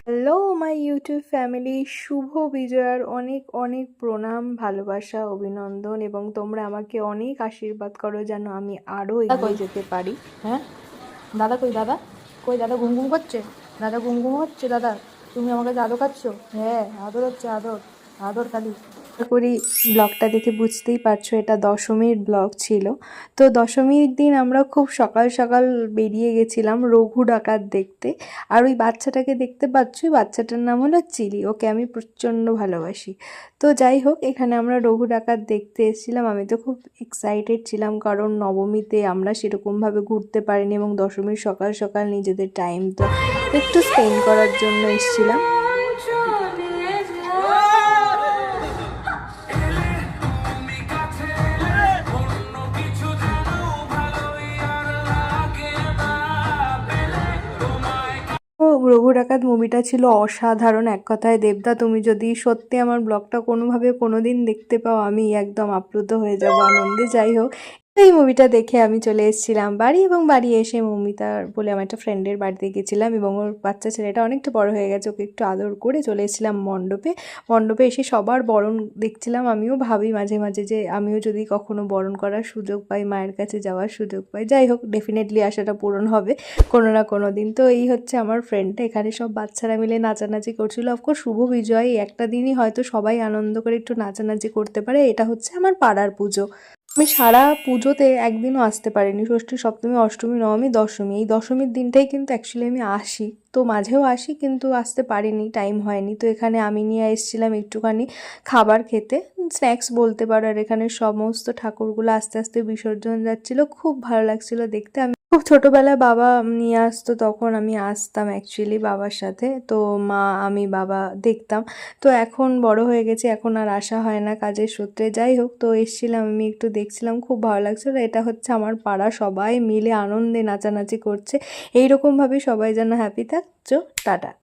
Hello my YouTube family, শুভ বিজয়ার অনেক অনেক প্রণাম, ভালোবাসা, অভিনন্দন এবং তোমরা আমাকে অনেক আশীর্বাদ করো যেন আমি আরও এগিয়ে যেতে পারি। হ্যাঁ দাদা কই? দাদা কই? দাদা ঘুম ঘুম করছে? দাদা ঘুম ঘুম হচ্ছে? দাদা তুমি আমার কাছে আদর খাচ্ছ? হ্যাঁ, আদর হচ্ছে, আদর আদর খালি। আশা করি ব্লগটা দেখে বুঝতেই পারছো এটা দশমীর ব্লগ ছিল। তো দশমীর দিন আমরা খুব সকাল সকাল বেরিয়ে গেছিলাম রঘু ডাকাত দেখতে। আর ওই বাচ্চাটাকে দেখতে পাচ্ছ, ওই বাচ্চাটার নাম হলো চিলি, ওকে আমি প্রচণ্ড ভালোবাসি। তো যাই হোক, এখানে আমরা রঘু ডাকাত দেখতে এসেছিলাম। আমি তো খুব এক্সাইটেড ছিলাম, কারণ নবমীতে আমরা সেরকমভাবে ঘুরতে পারিনি এবং দশমীর সকাল সকাল নিজেদের টাইমটা একটু স্পেন্ড করার জন্য এসেছিলাম। ও রঘু ডাকাত মুভিটা ছিল অসাধারণ। এক কথায় দেবদা, তুমি যদি সত্যি আমার ব্লগটা কোনোভাবে কোনোদিন দেখতে পাও, আমি একদম আপ্লুত হয়ে যাব আনন্দে। যাই হোক, এই মুভিটা দেখে আমি চলে এসেছিলাম বাড়ি, এবং বাড়ি এসে মৌমিতা বলে আমার একটা ফ্রেন্ডের বাড়িতে গেছিলাম, এবং ওর বাচ্চা ছেলেটা অনেকটা বড় হয়ে গেছে, ওকে একটু আদর করে চলে এসেছিলাম মণ্ডপে। মণ্ডপে এসে সবার বরণ দেখছিলাম। আমিও ভাবি মাঝে মাঝে যে আমিও যদি কখনো বরণ করার সুযোগ পাই, মায়ের কাছে যাওয়ার সুযোগ পাই, যাই হোক ডেফিনেটলি আশাটা পূরণ হবে কোনো না কোনো দিন। তো এই হচ্ছে আমার ফ্রেন্ডটা, এখানে সব বাচ্চারা মিলে নাচানাচি করছিল। অফকোর্স শুভ বিজয়, এই একটা দিনই হয়তো সবাই আনন্দ করে একটু নাচানাচি করতে পারে। এটা হচ্ছে আমার পাড়ার পুজো। আমি সারা পুজোতে একদিনও আসতে পারিনি, ষষ্ঠী, সপ্তমী, অষ্টমী, নবমী, দশমী, এই দশমীর দিনটাই কিন্তু অ্যাকচুয়ালি আমি আসি। তো মাঝেও আসি, কিন্তু আসতে পারিনি, টাইম হয়নি। তো এখানে আমি নিয়ে এসেছিলাম একটুখানি খাবার খেতে, স্ন্যাক্স বলতে পারো। আর এখানে সমস্ত ঠাকুরগুলো আস্তে আস্তে বিসর্জন যাচ্ছিল, খুব ভালো লাগছিল দেখতে। আমি খুব ছোটোবেলায় বাবা নিয়ে আসতো, তখন আমি আসতাম অ্যাকচুয়ালি বাবার সাথে। তো মা, আমি, বাবা দেখতাম। তো এখন বড় হয়ে গেছে, এখন আর আসা হয় না কাজের সূত্রে। যাই হোক, তো এসেছিলাম, আমি একটু দেখছিলাম, খুব ভালো লাগছিল। এটা হচ্ছে আমার পাড়া, সবাই মিলে আনন্দে নাচানাচি করছে। এইরকমভাবে সবাই যেন হ্যাপি থাকছো। টাটা।